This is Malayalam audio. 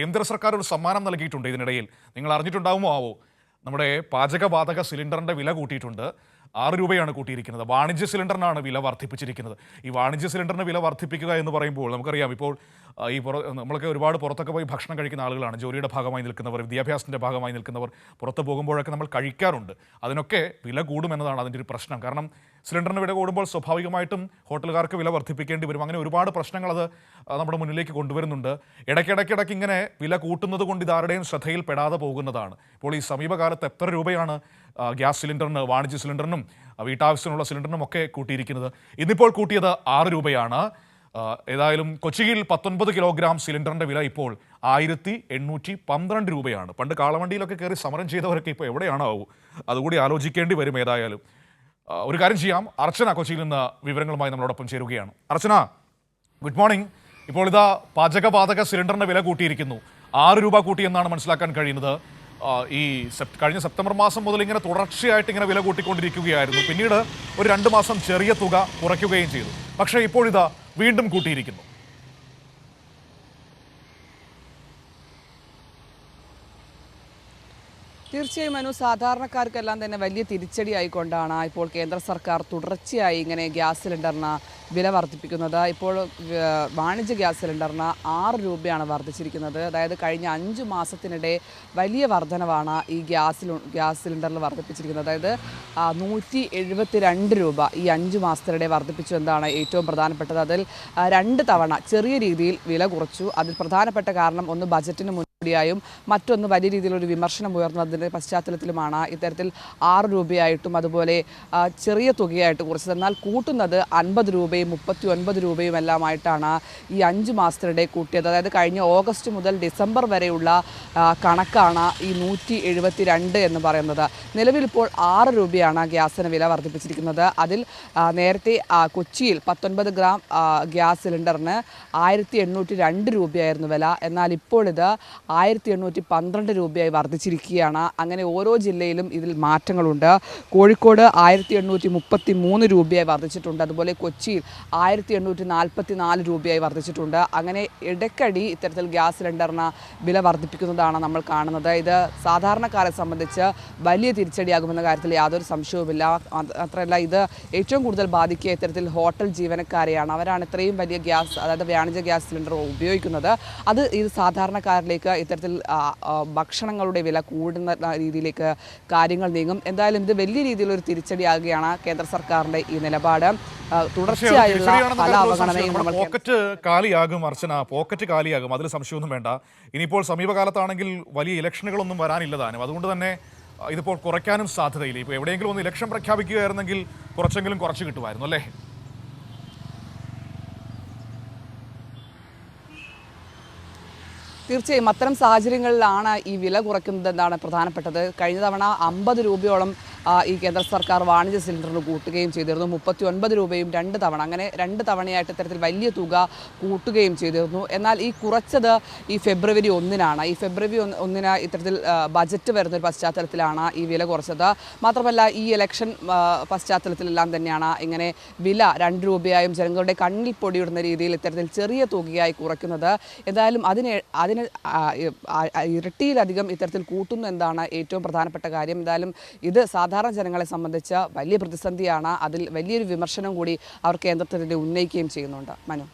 കേന്ദ്ര സർക്കാർ ഒരു സമ്മാനം നൽകിയിട്ടുണ്ട് ഇതിനിടയിൽ. നിങ്ങൾ അറിഞ്ഞിട്ടുണ്ടാവുമോ നമ്മുടെ പാചകവാതക സിലിണ്ടറിന്റെ വില കൂട്ടിയിട്ടുണ്ട്. 6 രൂപയാണ് കൂട്ടിയിരിക്കുന്നത്. വാണിജ്യ സിലിണ്ടറിനാണ് വില വർദ്ധിപ്പിച്ചിരിക്കുന്നത്. ഈ വാണിജ്യ സിലിണ്ടറിന് വില വർദ്ധിപ്പിക്കുക എന്ന് പറയുമ്പോൾ നമുക്കറിയാം, ഇപ്പോൾ നമ്മളൊക്കെ ഒരുപാട് പുറത്തൊക്കെ പോയി ഭക്ഷണം കഴിക്കുന്ന ആളുകളാണ്. ജോലിയുടെ ഭാഗമായി നിൽക്കുന്നവർ, വിദ്യാഭ്യാസത്തിൻ്റെ ഭാഗമായി നിൽക്കുന്നവർ പുറത്ത് പോകുമ്പോഴൊക്കെ നമ്മൾ കഴിക്കാറുണ്ട്. അതിനൊക്കെ വില കൂടുമെന്നതാണ് അതിൻ്റെ ഒരു പ്രശ്നം. കാരണം സിലിണ്ടറിന് വില കൂടുമ്പോൾ സ്വാഭാവികമായിട്ടും ഹോട്ടലുകാർക്ക് വില വർദ്ധിപ്പിക്കേണ്ടി വരും. അങ്ങനെ ഒരുപാട് പ്രശ്നങ്ങൾ അത് നമ്മുടെ മുന്നിലേക്ക് കൊണ്ടുവരുന്നുണ്ട്. ഇടയ്ക്കിടയ്ക്ക് ഇങ്ങനെ വില കൂട്ടുന്നത് കൊണ്ട് ഇതാരുടെയും ശ്രദ്ധയിൽ പെടാതെ പോകുന്നതാണ്. ഇപ്പോൾ ഈ സമീപകാലത്ത് എത്ര രൂപയാണ് ഗ്യാസ് സിലിണ്ടറിന്, വാണിജ്യ സിലിണ്ടറിനും വീട്ടാവശ്യത്തിനുള്ള സിലിണ്ടറിനും ഒക്കെ കൂട്ടിയിരിക്കുന്നത്? ഇന്നിപ്പോൾ കൂട്ടിയത് 6 രൂപയാണ്. ഏതായാലും കൊച്ചിയിൽ 19 കിലോഗ്രാം സിലിണ്ടറിൻ്റെ വില ഇപ്പോൾ 1812 രൂപയാണ്. പണ്ട് കാളവണ്ടിയിലൊക്കെ കയറി സമരം ചെയ്തവരൊക്കെ ഇപ്പോൾ എവിടെയാണാവൂ? അതുകൂടി ആലോചിക്കേണ്ടി വരും. ഏതായാലും ഒരു കാര്യം ചെയ്യാം, അർച്ചന കൊച്ചിയിൽ നിന്ന് വിവരങ്ങളുമായി നമ്മളോടൊപ്പം ചേരുകയാണ്. അർച്ചന, ഗുഡ് മോർണിംഗ്. ഇപ്പോൾ ഇതാ പാചകവാതക സിലിണ്ടറിൻ്റെ വില കൂട്ടിയിരിക്കുന്നു. 6 രൂപ കൂട്ടിയെന്നാണ് മനസ്സിലാക്കാൻ കഴിയുന്നത്. ഈ കഴിഞ്ഞ സെപ്റ്റംബർ മാസം മുതൽ ഇങ്ങനെ തുടർച്ചയായിട്ട് ഇങ്ങനെ വില കൂട്ടിക്കൊണ്ടിരിക്കുകയായിരുന്നു. പിന്നീട് ഒരു 2 മാസം ചെറിയ തുക കുറയ്ക്കുകയും ചെയ്തു. പക്ഷേ ഇപ്പോഴിതാ വീണ്ടും കൂട്ടിയിരിക്കുന്നു. തീർച്ചയായും മനു, സാധാരണക്കാർക്കെല്ലാം തന്നെ വലിയ തിരിച്ചടി ആയിക്കൊണ്ടാണ് ഇപ്പോൾ കേന്ദ്ര സർക്കാർ തുടർച്ചയായി ഇങ്ങനെ ഗ്യാസ് സിലിണ്ടറിന് വില വർദ്ധിപ്പിക്കുന്നത്. ഇപ്പോൾ വാണിജ്യ ഗ്യാസ് സിലിണ്ടറിന് 6 രൂപയാണ് വർദ്ധിച്ചിരിക്കുന്നത്. അതായത് കഴിഞ്ഞ 5 മാസത്തിനിടെ വലിയ വർധനവാണ് ഈ ഗ്യാസ് സിലിണ്ടറിൽ വർദ്ധിപ്പിച്ചിരിക്കുന്നത്. അതായത് 172 രൂപ ഈ 5 മാസത്തിനിടെ വർദ്ധിപ്പിച്ചു എന്നതാണ് ഏറ്റവും പ്രധാനപ്പെട്ടത്. അതിൽ 2 തവണ ചെറിയ രീതിയിൽ വില കുറച്ചു. അതിൽ പ്രധാനപ്പെട്ട കാരണം ഒന്ന് ബജറ്റിന് ായും മറ്റൊന്ന് വലിയ രീതിയിലൊരു വിമർശനം ഉയർന്നതിൻ്റെ പശ്ചാത്തലത്തിലുമാണ് ഇത്തരത്തിൽ 6 രൂപയായിട്ടും അതുപോലെ ചെറിയ തുകയായിട്ട് കുറച്ചത്. എന്നാൽ കൂട്ടുന്നത് 50 രൂപയും 39 രൂപയും എല്ലാമായിട്ടാണ് ഈ 5 മാസത്തിനിടെ കൂട്ടിയത്. അതായത് കഴിഞ്ഞ ഓഗസ്റ്റ് മുതൽ ഡിസംബർ വരെയുള്ള കണക്കാണ് ഈ 172 എന്ന് പറയുന്നത്. നിലവിൽ ഇപ്പോൾ 6 രൂപയാണ് ഗ്യാസിന് വില വർദ്ധിപ്പിച്ചിരിക്കുന്നത്. അതിൽ നേരത്തെ കൊച്ചിയിൽ 19 ഗ്രാം ഗ്യാസ് സിലിണ്ടറിന് 1802 രൂപയായിരുന്നു വില. എന്നാൽ ഇപ്പോൾ ഇത് 1812 രൂപയായി വർദ്ധിച്ചിരിക്കുകയാണ്. അങ്ങനെ ഓരോ ജില്ലയിലും ഇതിൽ മാറ്റങ്ങളുണ്ട്. കോഴിക്കോട് 1833 രൂപയായി വർദ്ധിച്ചിട്ടുണ്ട്. അതുപോലെ കൊച്ചിയിൽ 1844 രൂപയായി വർദ്ധിച്ചിട്ടുണ്ട്. അങ്ങനെ ഇടയ്ക്കടി ഇത്തരത്തിൽ ഗ്യാസ് സിലിണ്ടറിന് വില വർദ്ധിപ്പിക്കുന്നതാണ് നമ്മൾ കാണുന്നത്. ഇത് സാധാരണക്കാരെ സംബന്ധിച്ച് വലിയ തിരിച്ചടിയാകുമെന്ന കാര്യത്തിൽ യാതൊരു സംശയവുമില്ല. മാത്രമല്ല, ഇത് ഏറ്റവും കൂടുതൽ ബാധിക്കുക ഇത്തരത്തിൽ ഹോട്ടൽ ജീവനക്കാരെയാണ്. അവരാണ് ഇത്രയും വലിയ ഗ്യാസ്, അതായത് വാണിജ്യ ഗ്യാസ് സിലിണ്ടർ ഉപയോഗിക്കുന്നത്. ഇത് സാധാരണക്കാരിലേക്ക് ഇത്തരത്തിൽ ഭക്ഷണങ്ങളുടെ വില കൂടുന്ന രീതിയിലേക്ക് കാര്യങ്ങൾ നീങ്ങും. എന്തായാലും ഇത് വലിയ രീതിയിലൊരു തിരിച്ചടിയാകുകയാണ് കേന്ദ്ര സർക്കാരിന്റെ ഈ നിലപാട്. തുടർച്ചയായുള്ള പല അവഗണനയും പോക്കറ്റ് കാലിയാകും. അർച്ചന, പോക്കറ്റ് കാലിയാകും, അതിൽ സംശയമൊന്നും വേണ്ട. ഇനിയിപ്പോൾ സമീപകാലത്താണെങ്കിൽ വലിയ ഇലക്ഷനുകളൊന്നും വരാനില്ലതാനും. അതുകൊണ്ട് തന്നെ ഇതിപ്പോൾ കുറയ്ക്കാനും സാധ്യതയില്ല. ഇപ്പോൾ എവിടെയെങ്കിലും ഒന്ന് ഇലക്ഷൻ പ്രഖ്യാപിക്കുകയായിരുന്നെങ്കിൽ കുറച്ചെങ്കിലും കുറച്ച് കിട്ടുമായിരുന്നു, അല്ലേ? തീർച്ചയായും അത്തരം സാഹചര്യങ്ങളിലാണ് ഈ വില കുറയ്ക്കുന്നതെന്നാണ് പ്രധാനപ്പെട്ടത്. കഴിഞ്ഞ തവണ 50 രൂപയോളം ഈ കേന്ദ്ര സർക്കാർ വാണിജ്യ സിലിണ്ടറിന് കൂട്ടുകയും ചെയ്തിരുന്നു. 39 രൂപയും 2 തവണ, അങ്ങനെ 2 തവണയായിട്ട് ഇത്തരത്തിൽ വലിയ തുക കൂട്ടുകയും ചെയ്തിരുന്നു. എന്നാൽ ഈ കുറച്ചത് ഈ ഫെബ്രുവരി 1-നാണ്. ഈ ഫെബ്രുവരി 1-ന് ഇത്തരത്തിൽ ബജറ്റ് വരുന്നൊരു പശ്ചാത്തലത്തിലാണ് ഈ വില കുറച്ചത്. മാത്രമല്ല, ഈ ഇലക്ഷൻ പശ്ചാത്തലത്തിലെല്ലാം തന്നെയാണ് ഇങ്ങനെ വില 2 രൂപയായും ജനങ്ങളുടെ കണ്ണിൽ പൊടിയിടുന്ന രീതിയിൽ ഇത്തരത്തിൽ ചെറിയ തുകയായി കുറയ്ക്കുന്നത്. എന്തായാലും അതിന് ഇരട്ടിയിലധികം ഇത്തരത്തിൽ കൂട്ടുന്നു എന്നതാണ് ഏറ്റവും പ്രധാനപ്പെട്ട കാര്യം. എന്തായാലും ഇത് സാധാരണ ജനങ്ങളെ സംബന്ധിച്ച് വലിയ പ്രതിസന്ധിയാണ്. അതിൽ വലിയൊരു വിമർശനം കൂടി അവർ കേന്ദ്രത്തിനെതിരെ ഉന്നയിക്കുകയും ചെയ്യുന്നുണ്ട്. മനു.